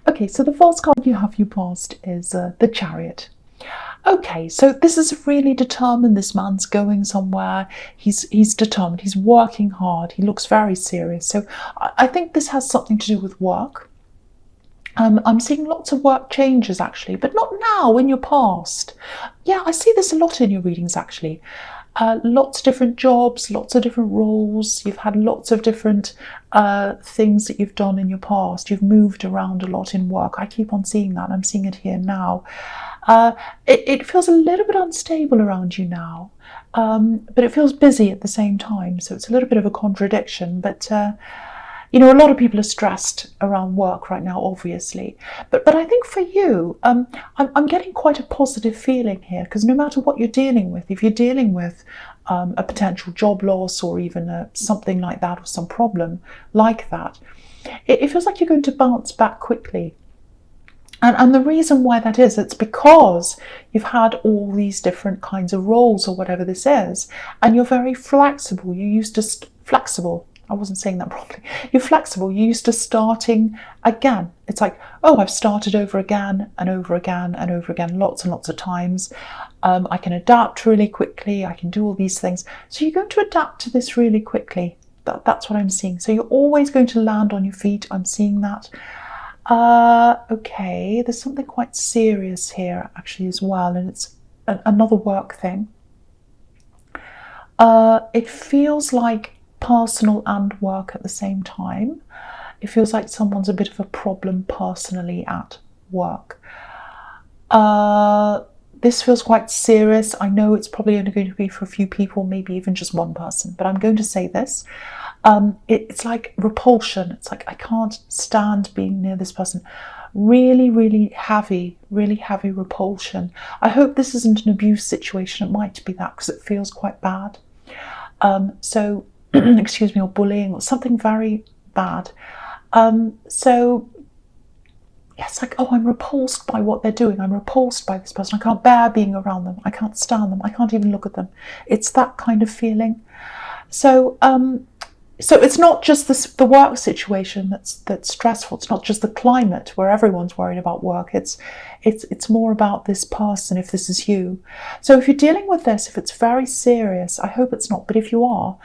Okay, so the first card you have you past is the Chariot. Okay, so this is really determined. This man's going somewhere. He's determined. He's working hard. He looks very serious. So I think this has something to do with work. I'm seeing lots of work changes actually, but not now, in your past. Yeah, I see this a lot in your readings actually. Lots of different jobs, lots of different roles. You've had lots of different things that you've done in your past. You've moved around a lot in work. I keep on seeing that. I'm seeing it here now. It feels a little bit unstable around you now, but it feels busy at the same time. So it's a little bit of a contradiction, but you know, a lot of people are stressed around work right now, obviously. But I think for you, I'm getting quite a positive feeling here, because no matter what you're dealing with, if you're dealing with a potential job loss or even something like that, or some problem like that, it feels like you're going to bounce back quickly. And the reason why that is, it's because you've had all these different kinds of roles or whatever this is, and you're very flexible. You're used to flexible. I wasn't saying that properly. You're flexible. You're used to starting again. It's like, oh, I've started over again and over again and over again, lots and lots of times. I can adapt really quickly. I can do all these things. So you're going to adapt to this really quickly. That's what I'm seeing. So you're always going to land on your feet. I'm seeing that. Okay, there's something quite serious here actually as well, and it's another work thing. It feels like personal and work at the same time. It feels like someone's a bit of a problem personally at work. This feels quite serious. I know it's probably only going to be for a few people, maybe even just one person, but I'm going to say this. It's like repulsion. It's like, I can't stand being near this person. Really, really heavy repulsion. I hope this isn't an abuse situation. It might be that, because it feels quite bad. So, excuse me, or bullying or something very bad. So, yes, like, oh, I'm repulsed by what they're doing. I'm repulsed by this person. I can't bear being around them. I can't stand them. I can't even look at them. It's that kind of feeling. So, so it's not just the work situation that's stressful. It's not just the climate where everyone's worried about work. It's more about this person, if this is you. So if you're dealing with this, if it's very serious, I hope it's not, but if you are,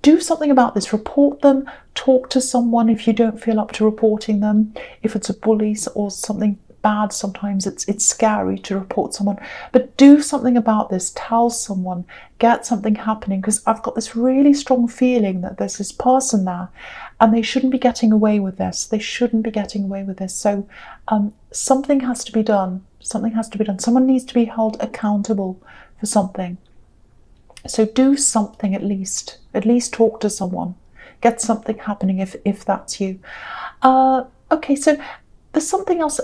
do something about this. Report them. Talk to someone if you don't feel up to reporting them. If it's a bully or something bad, sometimes it's scary to report someone, but do something about this. Tell someone, get something happening, because I've got this really strong feeling that there's this person there and they shouldn't be getting away with this. They shouldn't be getting away with this. So something has to be done. Something has to be done. Someone needs to be held accountable for something. So do something, at least talk to someone, get something happening if that's you. Okay, so there's something else.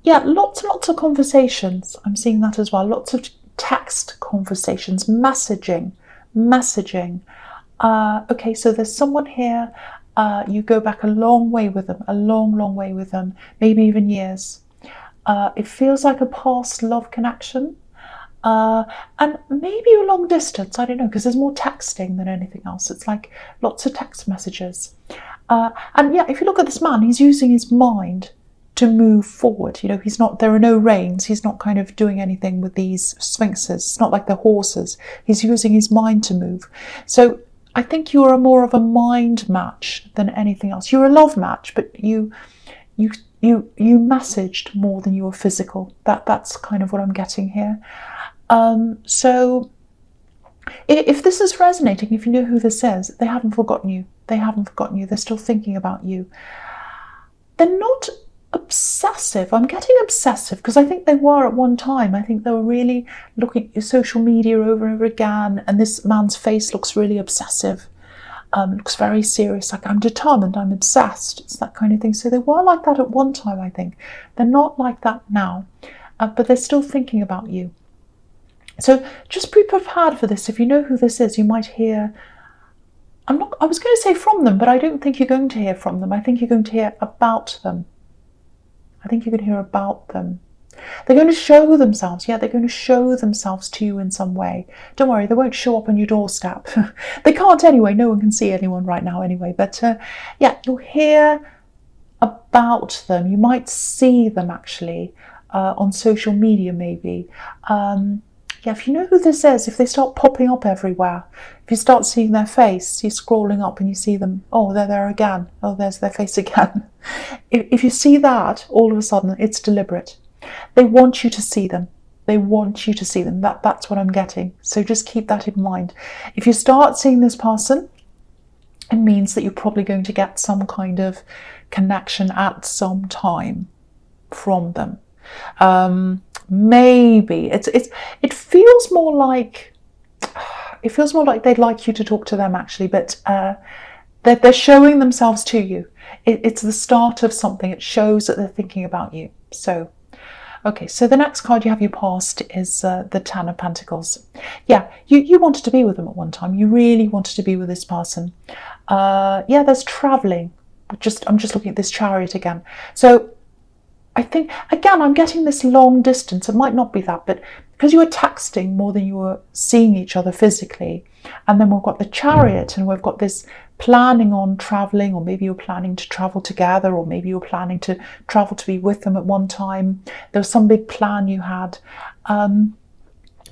Yeah, lots and lots of conversations. I'm seeing that as well. Lots of text conversations, messaging. Okay, so there's someone here. You go back a long way with them, a long way with them, maybe even years. It feels like a past love connection. And maybe a long distance, I don't know, because there's more texting than anything else. It's like lots of text messages. And yeah, if you look at this man, he's using his mind to move forward. You know, there are no reins. He's not kind of doing anything with these sphinxes. It's not like the horses. He's using his mind to move. So I think you're more of a mind match than anything else. You're a love match, but you messaged more than you were physical. That's kind of what I'm getting here. So if this is resonating, if you know who this is, they haven't forgotten you. They're still thinking about you. They're not obsessive. I'm getting obsessive because I think they were at one time. I think they were really looking at your social media over and over again, and this man's face looks really obsessive. Looks very serious, like, I'm determined, I'm obsessed. It's that kind of thing. So they were like that at one time, I think. They're not like that now, but they're still thinking about you. So just be prepared for this. If you know who this is, you might hear, I was going to say from them, but I don't think you're going to hear from them. I think you're going to hear about them. They're going to show themselves. Yeah, they're going to show themselves to you in some way. Don't worry, they won't show up on your doorstep. They can't anyway. No one can see anyone right now anyway. But yeah, you'll hear about them. You might see them actually on social media maybe. Yeah, if you know who this is, if they start popping up everywhere, if you start seeing their face, you're scrolling up and you see them, oh, they're there again, oh, there's their face again. If you see that, all of a sudden, it's deliberate. They want you to see them. They want you to see them. That's what I'm getting. So just keep that in mind. If you start seeing this person, it means that you're probably going to get some kind of connection at some time from them. Maybe it feels more like they'd like you to talk to them actually, but they're showing themselves to you. It's the start of something. It shows that they're thinking about you. So okay, so the next card you have your past is the Ten of Pentacles. Yeah, you wanted to be with them at one time. You really wanted to be with this person. Yeah, there's traveling. I'm just looking at this Chariot again. So I think, again, I'm getting this long distance. It might not be that, but because you were texting more than you were seeing each other physically. And then we've got the Chariot and we've got this planning on traveling, or maybe you're planning to travel together, or maybe you're planning to travel to be with them at one time. There was some big plan you had. And,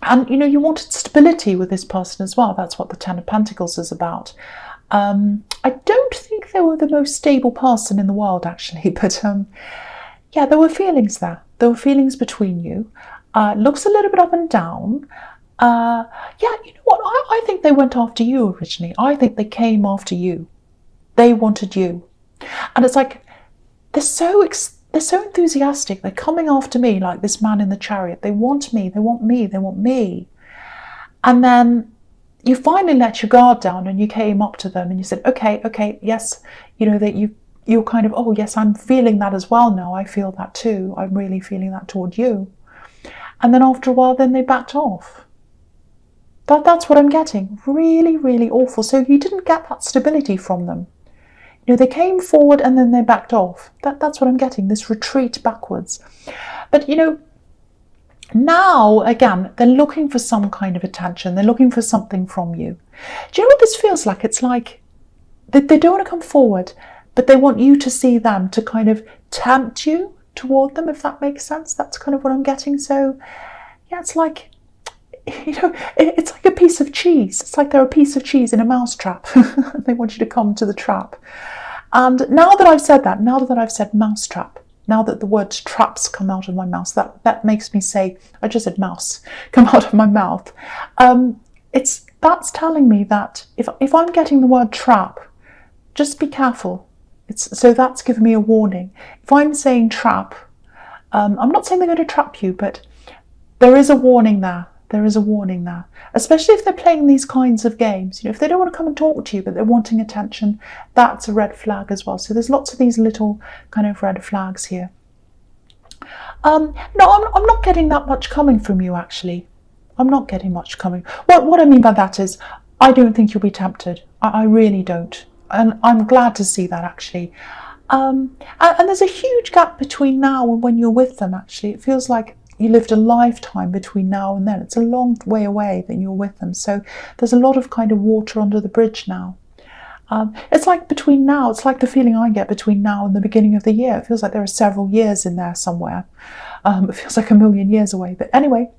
you know, you wanted stability with this person as well. That's what the Ten of Pentacles is about. I don't think they were the most stable person in the world, actually, but yeah, there were feelings there. There were feelings between you. Looks a little bit up and down. Yeah, you know what? I think they went after you originally. I think they came after you. They wanted you. And it's like, they're so enthusiastic. They're coming after me like this man in the Chariot. They want me. They want me. They want me. And then you finally let your guard down and you came up to them and you said, okay, yes, you know, that you're kind of, oh yes, I'm feeling that as well now. I feel that too. I'm really feeling that toward you. And then after a while, then they backed off. That's what I'm getting. Really, really awful. So you didn't get that stability from them. You know, they came forward and then they backed off. That's what I'm getting, this retreat backwards. But, you know, now, again, they're looking for some kind of attention. They're looking for something from you. Do you know what this feels like? It's like they don't want to come forward, but they want you to see them, to kind of tempt you toward them, if that makes sense. That's kind of what I'm getting. So, yeah, it's like, you know, it's like a piece of cheese. It's like they're a piece of cheese in a mouse trap. They want you to come to the trap. And now that I've said that, now that I've said mouse trap, now that the word traps come out of my mouth, that makes me say, I just said mouse, come out of my mouth. That's telling me that if I'm getting the word trap, just be careful. So that's given me a warning. If I'm saying trap, I'm not saying they're going to trap you, but there is a warning there. There is a warning there, especially if they're playing these kinds of games. You know, if they don't want to come and talk to you, but they're wanting attention, that's a red flag as well. So there's lots of these little kind of red flags here. No, I'm not getting that much coming from you, actually. I'm not getting much coming. What I mean by that is, I don't think you'll be tempted. I really don't. And I'm glad to see that, actually. And there's a huge gap between now and when you're with them, actually. It feels like you lived a lifetime between now and then. It's a long way away that you're with them. So there's a lot of kind of water under the bridge now. It's like between now, it's like the feeling I get between now and the beginning of the year. It feels like there are several years in there somewhere. It feels like a million years away. But anyway,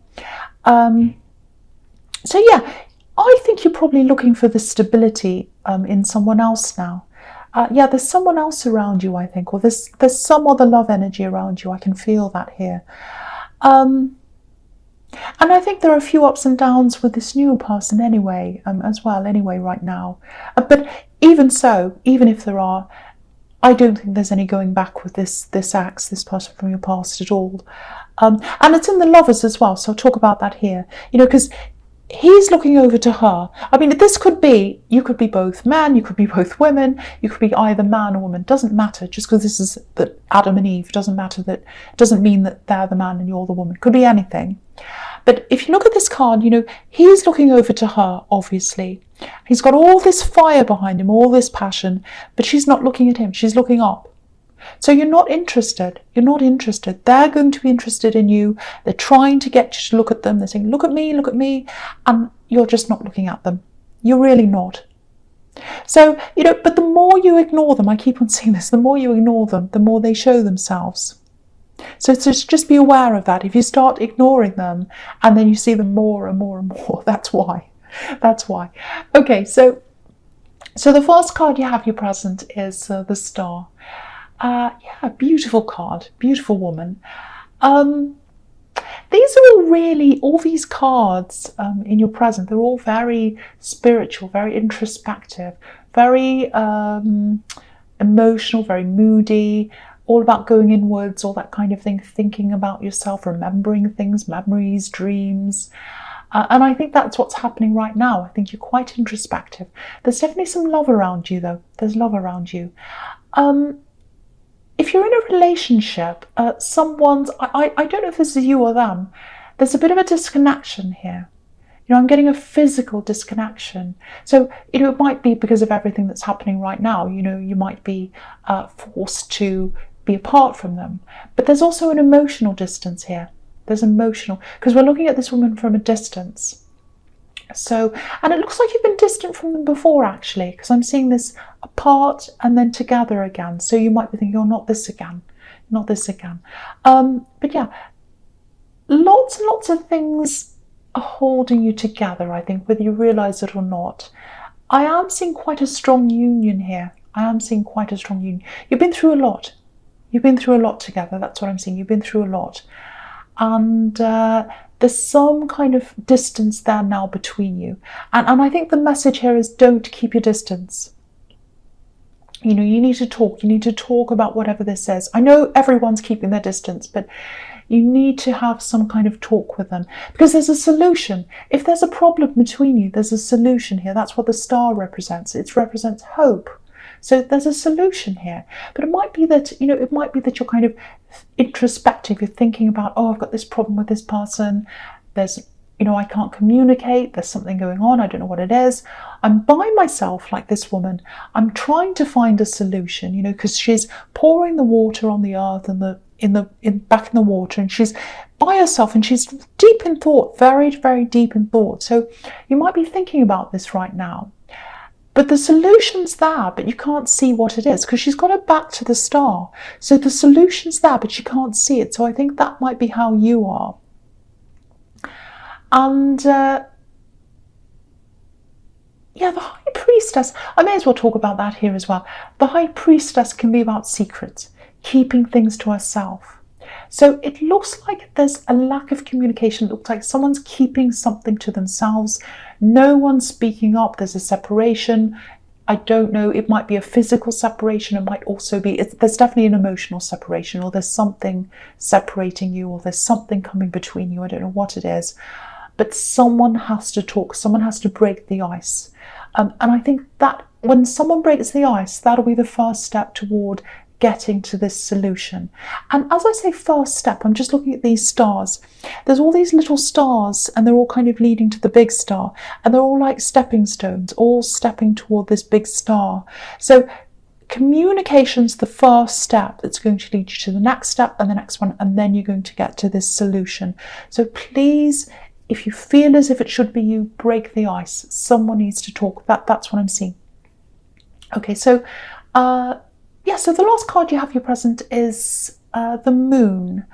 so yeah, I think you're probably looking for the stability in someone else now. Yeah, there's someone else around you, I think, or there's some other love energy around you. I can feel that here. And I think there are a few ups and downs with this new person anyway, as well, anyway, right now. But even so, even if there are, I don't think there's any going back with this ex, this person from your past at all. And it's in the lovers as well, so I'll talk about that here. You know, because he's looking over to her. I mean, this could be, you could be both men, you could be both women, you could be either man or woman. Doesn't matter. Just because this is that Adam and Eve doesn't matter. That doesn't mean that they're the man and you're the woman. Could be anything. But if you look at this card, you know, he's looking over to her, obviously. He's got all this fire behind him, all this passion, but she's not looking at him. She's looking up. So you're not interested. You're not interested. They're going to be interested in you. They're trying to get you to look at them. They're saying, look at me, and you're just not looking at them. You're really not. So, but the more you ignore them, I keep on seeing this, the more you ignore them, the more they show themselves. So just be aware of that. If you start ignoring them and then you see them more and more and more, that's why. That's why. Okay, so the first card you have your present is the Star. Yeah, beautiful card, beautiful woman. These are all these cards in your present, they're all very spiritual, very introspective, very emotional, very moody, all about going inwards, all that kind of thing, thinking about yourself, remembering things, memories, dreams. And I think that's what's happening right now. I think you're quite introspective. There's definitely some love around you, though. There's love around you. If you're in a relationship, I don't know if this is you or them, there's a bit of a disconnection here. I'm getting a physical disconnection. So, it might be because of everything that's happening right now. You might be forced to be apart from them. But there's also an emotional distance here. There's emotional, because we're looking at this woman from a distance. So, and it looks like you've been distant from them before, actually, because I'm seeing this apart and then together again. So you might be thinking, oh, not this again, not this again. But yeah, lots and lots of things are holding you together, I think, whether you realise it or not. I am seeing quite a strong union here. I am seeing quite a strong union. You've been through a lot. You've been through a lot together. That's what I'm seeing. You've been through a lot. And there's some kind of distance there now between you. And I think the message here is don't keep your distance. You need to talk. You need to talk about whatever this is. I know everyone's keeping their distance, but you need to have some kind of talk with them, because there's a solution. If there's a problem between you, there's a solution here. That's what the Star represents. It represents hope. So there's a solution here. But it might be that, you're kind of introspective. You're thinking about, oh, I've got this problem with this person. There's, I can't communicate. There's something going on. I don't know what it is. I'm by myself like this woman. I'm trying to find a solution, because she's pouring the water on the earth and back in the water, and she's by herself and she's deep in thought, very, very deep in thought. So you might be thinking about this right now. But the solution's there, but you can't see what it is, because she's got her back to the Star. So the solution's there, but you can't see it. So I think that might be how you are. And yeah, the High Priestess, I may as well talk about that here as well. The High Priestess can be about secrets, keeping things to herself. So it looks like there's a lack of communication. It looks like someone's keeping something to themselves. No one's speaking up. There's a separation. I don't know. It might be a physical separation. It might also be, there's definitely an emotional separation, or there's something separating you, or there's something coming between you. I don't know what it is. But someone has to talk. Someone has to break the ice. And I think that when someone breaks the ice, that'll be the first step toward getting to this solution. And as I say first step, I'm just looking at these stars. There's all these little stars, and they're all kind of leading to the big star, and they're all like stepping stones, all stepping toward this big star. So communication's the first step that's going to lead you to the next step and the next one, and then you're going to get to this solution. So please, if you feel as if it should be you, break the ice. Someone needs to talk. That's what I'm seeing. Okay, so yeah, so the last card you have your present is the Moon.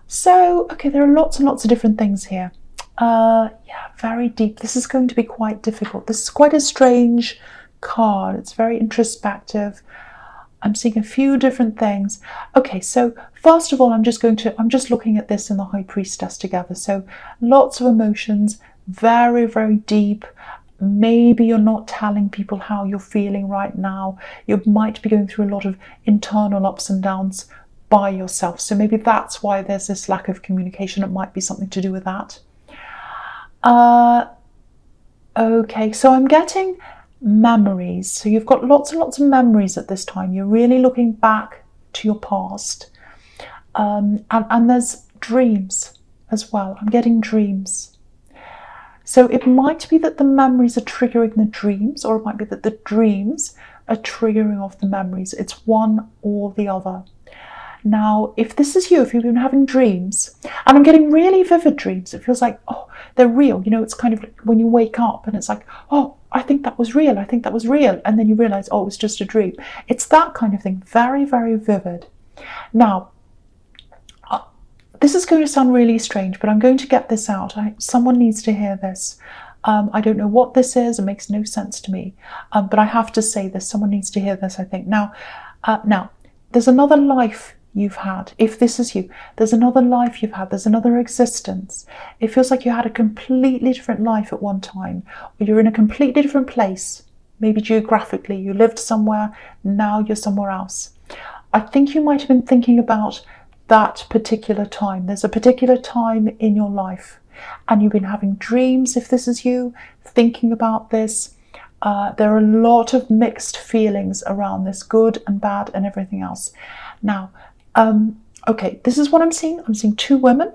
So, okay, there are lots and lots of different things here. Yeah, very deep. This is going to be quite difficult. This is quite a strange card. It's very introspective. I'm seeing a few different things. Okay, so first of all, I'm just looking at this in the High Priestess together. So lots of emotions, very, very deep. Maybe you're not telling people how you're feeling right now. You might be going through a lot of internal ups and downs by yourself. So maybe that's why there's this lack of communication. It might be something to do with that. Okay, so I'm getting memories. So you've got lots and lots of memories at this time. You're really looking back to your past. And there's dreams as well. I'm getting dreams. So it might be that the memories are triggering the dreams, or it might be that the dreams are triggering off the memories. It's one or the other. Now, if this is you, if you've been having dreams, and I'm getting really vivid dreams, it feels like, oh, they're real. It's kind of like when you wake up and it's like, oh, I think that was real, I think that was real. And then you realise, oh, it was just a dream. It's that kind of thing, very, very vivid. Now, this is going to sound really strange, but I'm going to get this out. Someone needs to hear this. I don't know what this is. It makes no sense to me. But I have to say this. Someone needs to hear this, I think. Now, there's another life you've had. If this is you, there's another life you've had. There's another existence. It feels like you had a completely different life at one time, or you're in a completely different place. Maybe geographically, you lived somewhere, now you're somewhere else. I think you might have been thinking about that particular time. There's a particular time in your life, and you've been having dreams, if this is you, thinking about this. There are a lot of mixed feelings around this, good and bad and everything else. Now, okay, this is what I'm seeing. I'm seeing two women.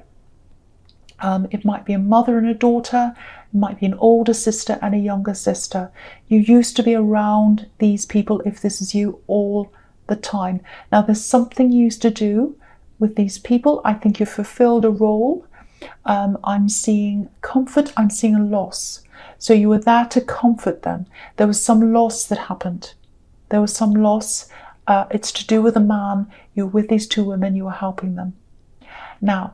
It might be a mother and a daughter. It might be an older sister and a younger sister. You used to be around these people, if this is you, all the time. Now, there's something you used to do with these people. I think you fulfilled a role. I'm seeing comfort. I'm seeing a loss. So you were there to comfort them. There was some loss that happened. There was some loss. It's to do with a man. You're with these two women. You were helping them. Now,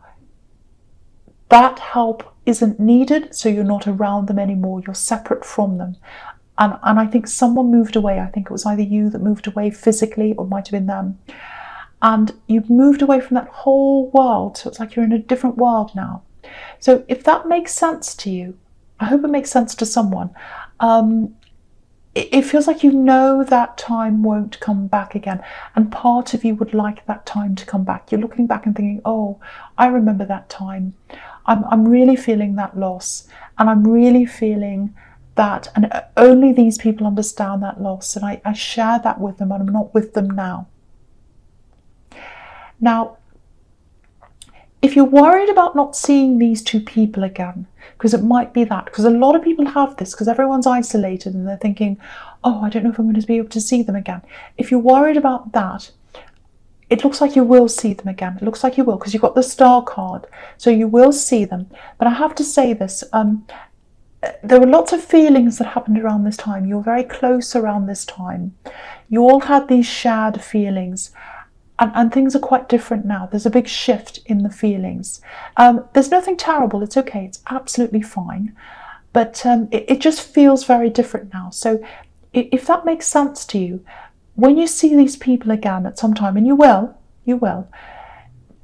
that help isn't needed, so you're not around them anymore. You're separate from them. And I think someone moved away. I think it was either you that moved away physically, or it might have been them. And you've moved away from that whole world. So it's like you're in a different world now. So if that makes sense to you, I hope it makes sense to someone. It feels like you know that time won't come back again. And part of you would like that time to come back. You're looking back and thinking, oh, I remember that time. I'm really feeling that loss. And I'm really feeling that. And only these people understand that loss. And I share that with them, and I'm not with them now. Now, if you're worried about not seeing these two people again, because it might be that, because a lot of people have this, because everyone's isolated and they're thinking, oh, I don't know if I'm going to be able to see them again. If you're worried about that, it looks like you will see them again. It looks like you will, because you've got the star card. So you will see them. But I have to say this, there were lots of feelings that happened around this time. You were very close around this time. You all had these shared feelings. And things are quite different now. There's a big shift in the feelings. There's nothing terrible. It's okay. It's absolutely fine. But it just feels very different now. So if that makes sense to you, when you see these people again at some time, and you will,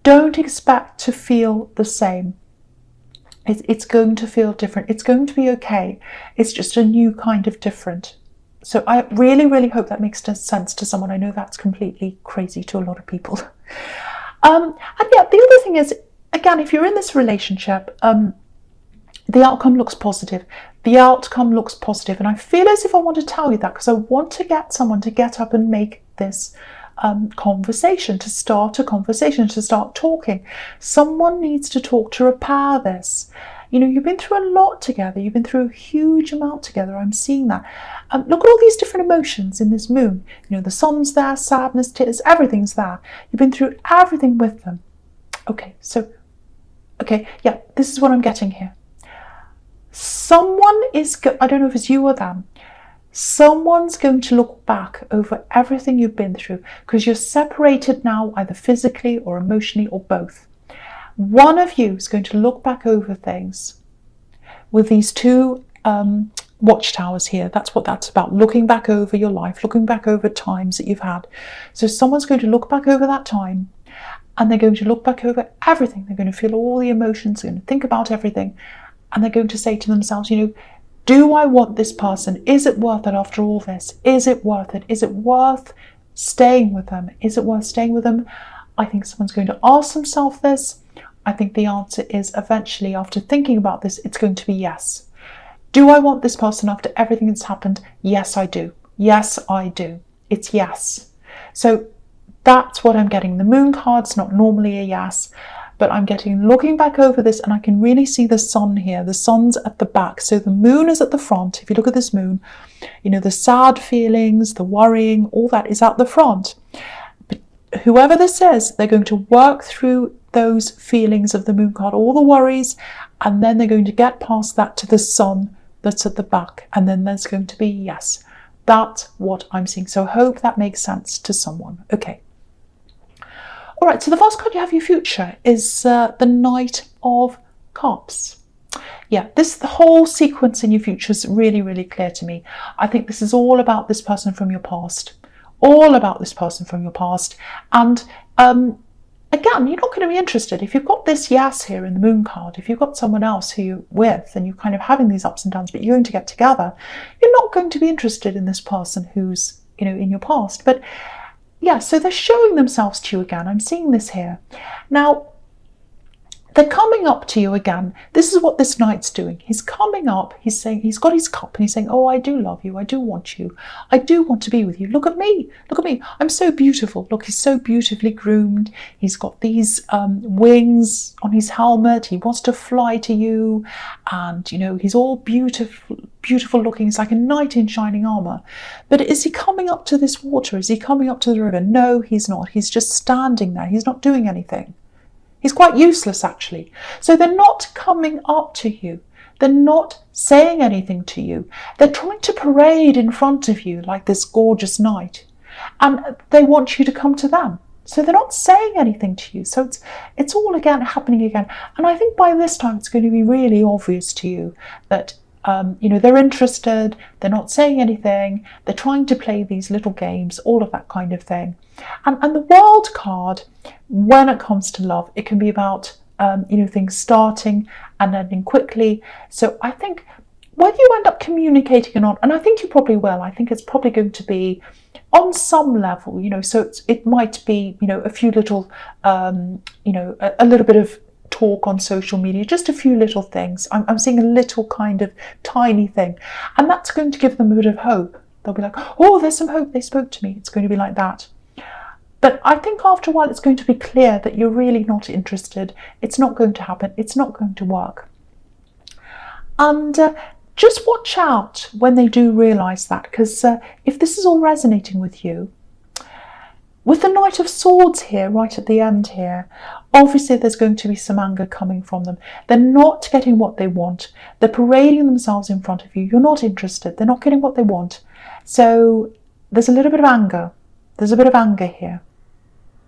don't expect to feel the same. It's going to feel different. It's going to be okay. It's just a new kind of different. So I really, really hope that makes sense to someone. I know that's completely crazy to a lot of people. And yeah, the other thing is, again, if you're in this relationship, the outcome looks positive. The outcome looks positive. And I feel as if I want to tell you that, because I want to get someone to get up and make this conversation, to start a conversation, to start talking. Someone needs to talk to repair this. You know, you've been through a lot together. You've been through a huge amount together. I'm seeing that. Look at all these different emotions in this moon. You know, the sun's there, sadness, tears, everything's there. You've been through everything with them. Okay, yeah, this is what I'm getting here. Someone is, I don't know if it's you or them, someone's going to look back over everything you've been through, because you're separated now, either physically or emotionally or both. One of you is going to look back over things with these two watchtowers here. That's what that's about, looking back over your life, looking back over times that you've had. So someone's going to look back over that time, and they're going to look back over everything. They're going to feel all the emotions, they're going to think about everything, and they're going to say to themselves, you know, do I want this person? Is it worth it after all this? Is it worth it? Is it worth staying with them? Is it worth staying with them? I think someone's going to ask themselves this. I think the answer is eventually, after thinking about this, it's going to be yes. Do I want this person after everything that's happened? Yes, I do. Yes, I do. It's yes. So that's what I'm getting. The moon card's not normally a yes, but I'm getting, looking back over this, and I can really see the sun here. The sun's at the back. So the moon is at the front. If you look at this moon, you know, the sad feelings, the worrying, all that is at the front. But whoever this is, they're going to work through those feelings of the moon card, all the worries, and then they're going to get past that to the sun that's at the back, and then there's going to be yes. That's what I'm seeing. So I hope that makes sense to someone. Okay. All right, so the first card you have for your future is the Knight of Cups. Yeah, the whole sequence in your future is really, really clear to me. I think this is all about this person from your past. All about this person from your past. And again, you're not going to be interested. If you've got this yes here in the Moon card, if you've got someone else who you're with and you're kind of having these ups and downs, but you're going to get together, you're not going to be interested in this person who's, in your past. But yeah, so they're showing themselves to you again. I'm seeing this here. Now, they're coming up to you again. This is what this knight's doing. He's coming up. He's saying, he's got his cup and he's saying, oh, I do love you. I do want you. I do want to be with you. Look at me. Look at me. I'm so beautiful. Look, he's so beautifully groomed. He's got these wings on his helmet. He wants to fly to you. And, he's all beautiful looking. He's like a knight in shining armor. But is he coming up to this water? Is he coming up to the river? No, he's not. He's just standing there. He's not doing anything. He's quite useless, actually. So they're not coming up to you. They're not saying anything to you. They're trying to parade in front of you like this gorgeous knight. And they want you to come to them. So they're not saying anything to you. So it's all again happening again. And I think by this time it's going to be really obvious to you that they're interested, they're not saying anything, they're trying to play these little games, all of that kind of thing. And the World card, when it comes to love, it can be about things starting and ending quickly. So I think whether you end up communicating or not, and I think you probably will, I think it's probably going to be on some level, so it might be, a few little, a little bit of talk on social media, just a few little things. I'm seeing a little kind of tiny thing, and that's going to give them a bit of hope. They'll be like, oh, there's some hope, they spoke to me. It's going to be like that. But I think after a while it's going to be clear that you're really not interested. It's not going to happen. It's not going to work. And just watch out when they do realise that, because if this is all resonating with you, with the Knight of Swords here, right at the end here, obviously there's going to be some anger coming from them. They're not getting what they want. They're parading themselves in front of you. You're not interested. They're not getting what they want. So there's a little bit of anger. There's a bit of anger here.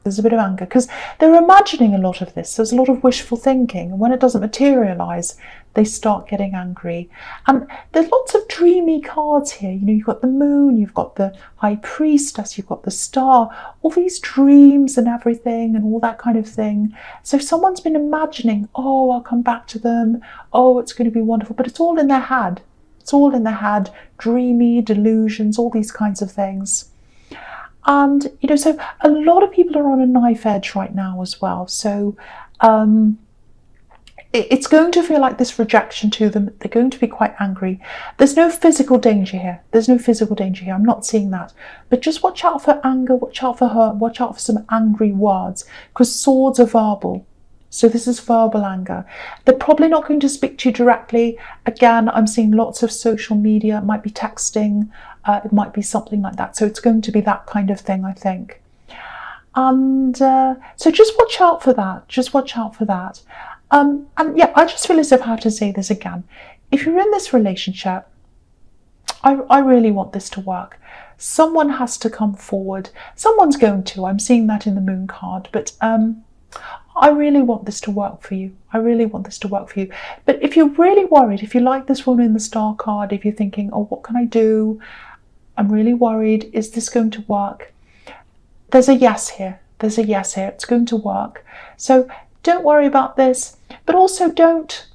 There's a bit of anger because they're imagining a lot of this. There's a lot of wishful thinking. And when it doesn't materialise, they start getting angry. And there's lots of dreamy cards here. You've got the moon, you've got the high priestess, you've got the star, all these dreams and everything and all that kind of thing. So someone's been imagining, oh, I'll come back to them. Oh, it's going to be wonderful. But it's all in their head. It's all in their head. Dreamy, delusions, all these kinds of things. And, so a lot of people are on a knife edge right now as well. So it's going to feel like this rejection to them. They're going to be quite angry. There's no physical danger here. There's no physical danger here. I'm not seeing that. But just watch out for anger, watch out for hurt, watch out for some angry words, because swords are verbal. So this is verbal anger. They're probably not going to speak to you directly. Again, I'm seeing lots of social media. It might be texting. It might be something like that. So it's going to be that kind of thing, I think. And so just watch out for that. Just watch out for that. And yeah, I just feel as if I have to say this again. If you're in this relationship, I really want this to work. Someone has to come forward. Someone's going to. I'm seeing that in the moon card. But I really want this to work for you. I really want this to work for you. But if you're really worried, if you like this one in the star card, if you're thinking, oh, what can I do? I'm really worried. Is this going to work? There's a yes here. There's a yes here. It's going to work. So don't worry about this, but also don't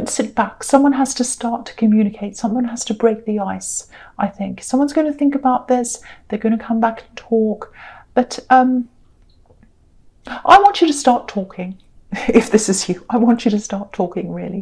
sit back. Someone has to start to communicate. Someone has to break the ice, I think. Someone's going to think about this. They're going to come back and talk. But I want you to start talking. If this is you, I want you to start talking, really.